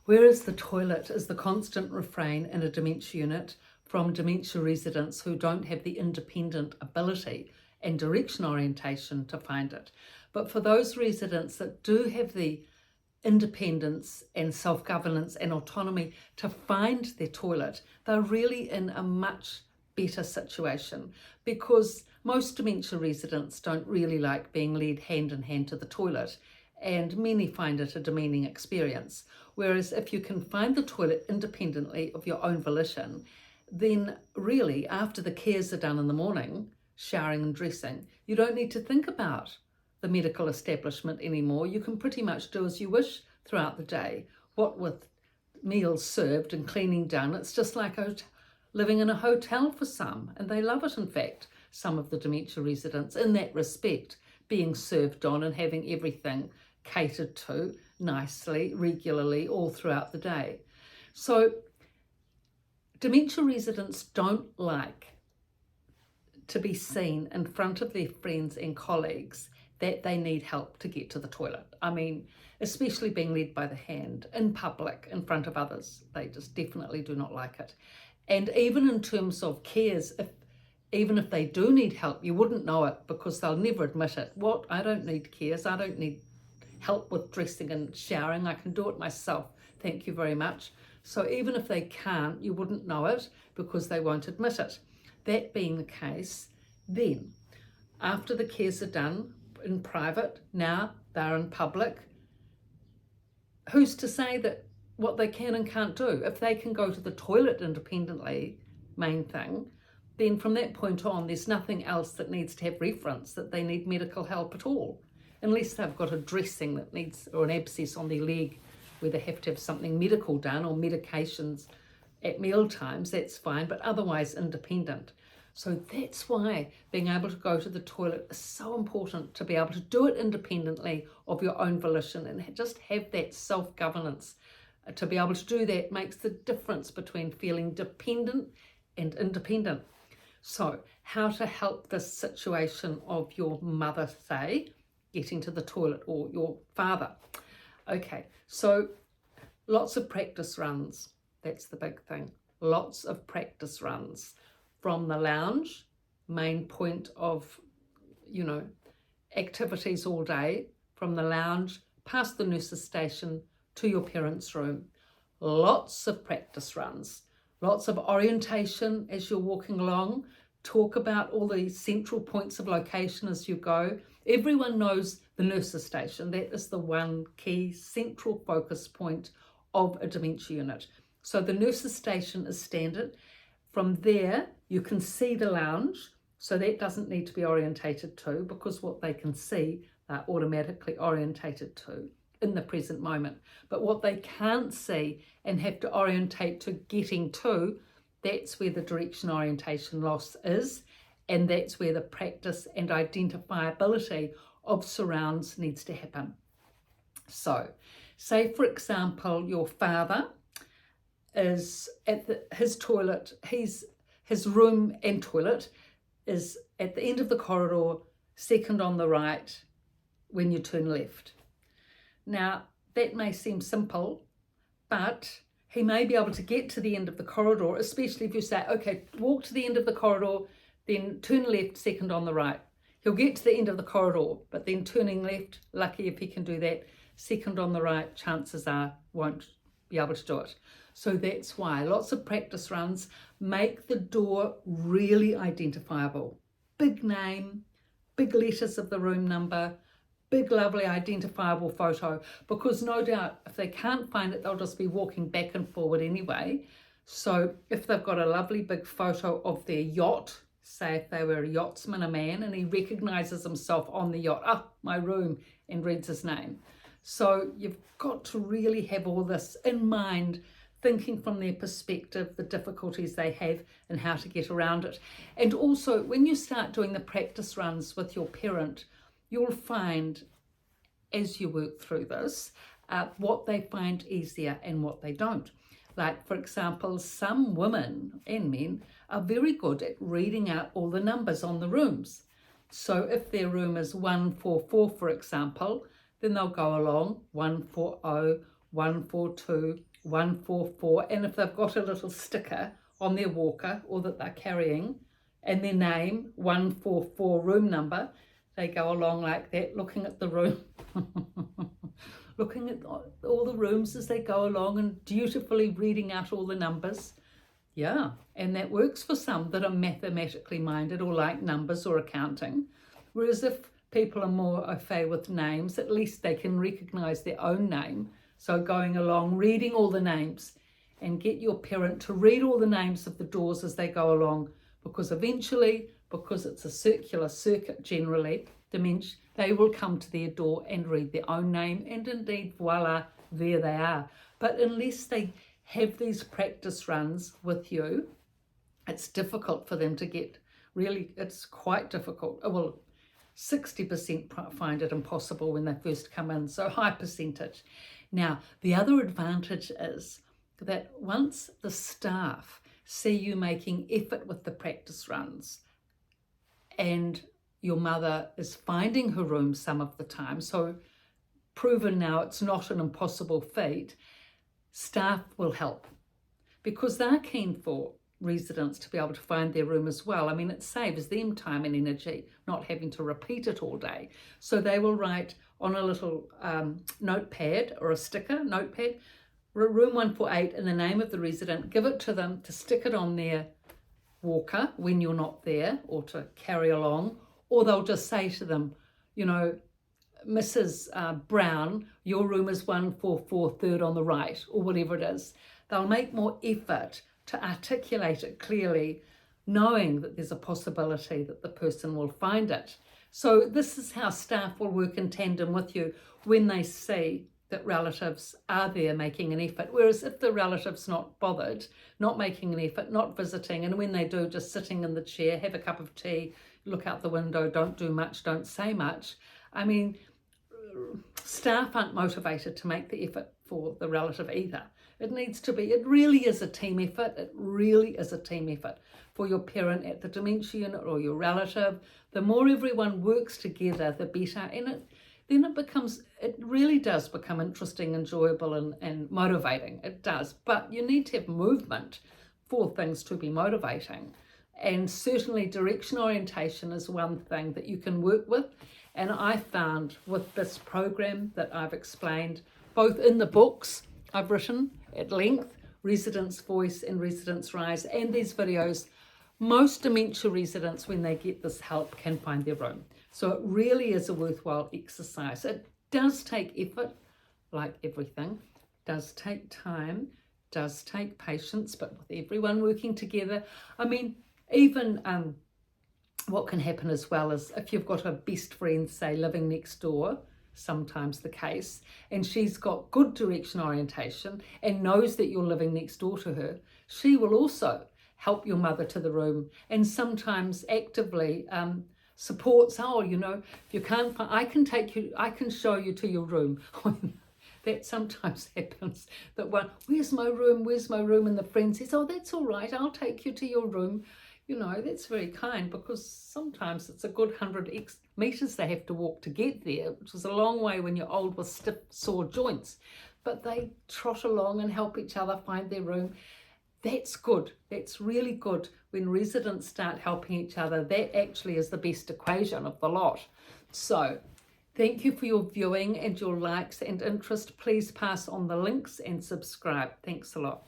Whereas the toilet is the constant refrain in a dementia unit from dementia residents who don't have the independent ability and direction orientation to find it. But for those residents that do have the independence and self-governance and autonomy to find their toilet, they're really in a much better situation, because most dementia residents don't really like being led hand in hand to the toilet, and many find it a demeaning experience. Whereas if you can find the toilet independently of your own volition, then really after the cares are done in the morning, showering and dressing, you don't need to think about the medical establishment anymore. You can pretty much do as you wish throughout the day. What with meals served and cleaning done, it's just like living in a hotel for some, and they love it. In fact, some of the dementia residents in that respect, being served on and having everything catered to nicely, regularly, all throughout the day. So dementia residents don't like to be seen in front of their friends and colleagues that they need help to get to the toilet. I mean, especially being led by the hand in public in front of others. They just definitely do not like it. And even in terms of cares, even if they do need help, you wouldn't know it because they'll never admit it. What? I don't need cares. I don't need help with dressing and showering. I can do it myself. Thank you very much. So even if they can't, you wouldn't know it because they won't admit it. That being the case, then after the cares are done in private, now they're in public, who's to say that what they can and can't do? If they can go to the toilet independently, main thing, then from that point on, there's nothing else that needs to have reference that they need medical help at all, unless they've got a dressing that needs, or an abscess on their leg where they have to have something medical done, or medications at meal times, that's fine, but otherwise independent. So that's why being able to go to the toilet is so important, to be able to do it independently of your own volition and just have that self-governance. To be able to do that makes the difference between feeling dependent and independent. So how to help this situation of your mother, say, getting to the toilet, or your father. Okay, so lots of practice runs. That's the big thing. Lots of practice runs from the lounge, main point of, activities all day, from the lounge, past the nurse's station to your parents' room. Lots of practice runs, lots of orientation as you're walking along. Talk about all the central points of location as you go. Everyone knows the nurse's station. That is the one key central focus point of a dementia unit. So the nurse's station is standard. From there, you can see the lounge. So that doesn't need to be orientated to, because what they can see, they're automatically orientated to in the present moment. But what they can't see and have to orientate to getting to, that's where the direction orientation loss is, and that's where the practice and identifiability of surrounds needs to happen. So, say for example, your father is at his toilet, his room and toilet is at the end of the corridor, second on the right when you turn left. Now, that may seem simple, but he may be able to get to the end of the corridor, especially if you say, okay, walk to the end of the corridor, then turn left, second on the right. He'll get to the end of the corridor, but then turning left, lucky if he can do that, second on the right, chances are won't be able to do it. So that's why lots of practice runs make the door really identifiable. Big name, big letters of the room number, big lovely identifiable photo, because no doubt if they can't find it, they'll just be walking back and forward anyway. So if they've got a lovely big photo of their yacht, say if they were a yachtsman, a man, and he recognises himself on the yacht, my room, and reads his name. So you've got to really have all this in mind, thinking from their perspective, the difficulties they have and how to get around it. And also when you start doing the practice runs with your parent, you'll find as you work through this, what they find easier and what they don't. Like, for example, some women and men are very good at reading out all the numbers on the rooms. So if their room is 144, for example, then they'll go along 140, 142, 144, and if they've got a little sticker on their walker or that they're carrying and their name, 144 room number, they go along like that, looking at the room, looking at all the rooms as they go along and dutifully reading out all the numbers. Yeah, and that works for some that are mathematically minded or like numbers or accounting. Whereas if people are more au fait with names, at least they can recognize their own name. So going along, reading all the names, and get your parent to read all the names of the doors as they go along, because eventually, because it's a circular circuit generally, dementia, they will come to their door and read their own name, and indeed, voila, there they are. But unless they have these practice runs with you, it's difficult for them to get, really, it's quite difficult. Well, 60% find it impossible when they first come in, so high percentage. Now, the other advantage is that once the staff see you making effort with the practice runs and your mother is finding her room some of the time, so proven now it's not an impossible feat, staff will help because they're keen for residents to be able to find their room as well. I mean, it saves them time and energy not having to repeat it all day. So they will write on a little notepad or a sticker, notepad, room 148 and the name of the resident, give it to them to stick it on their walker when you're not there or to carry along, or they'll just say to them, you know, Mrs. Brown, your room is 144, third on the right, or whatever it is. They'll make more effort to articulate it clearly, knowing that there's a possibility that the person will find it. So this is how staff will work in tandem with you when they see that relatives are there making an effort. Whereas if the relative's not bothered, not making an effort, not visiting, and when they do, just sitting in the chair, have a cup of tea, look out the window, don't do much, don't say much. I mean, staff aren't motivated to make the effort for the relative either. It needs to be, it really is a team effort. It really is a team effort for your parent at the dementia unit or your relative. The more everyone works together, the better. And then it really does become interesting, enjoyable and motivating. It does. But you need to have movement for things to be motivating. And certainly direction orientation is one thing that you can work with. And I found with this program that I've explained, both in the books I've written at length, Residents' Voice and Residents' Rise, and these videos, most dementia residents, when they get this help, can find their room. So it really is a worthwhile exercise. It does take effort, like everything, does take time, does take patience, but with everyone working together, I mean, even what can happen as well is if you've got a best friend, say, living next door, sometimes the case, and she's got good direction orientation and knows that you're living next door to her, she will also help your mother to the room and sometimes actively supports, oh, you know, if you can't find, I can show you to your room. That sometimes happens, that one, where's my room, and the friend says, oh, that's all right, I'll take you to your room. You know, that's very kind, because sometimes it's a good 100 meters they have to walk to get there, which is a long way when you're old with stiff, sore joints. But they trot along and help each other find their room. That's good. That's really good. When residents start helping each other, that actually is the best equation of the lot. So thank you for your viewing and your likes and interest. Please pass on the links and subscribe. Thanks a lot.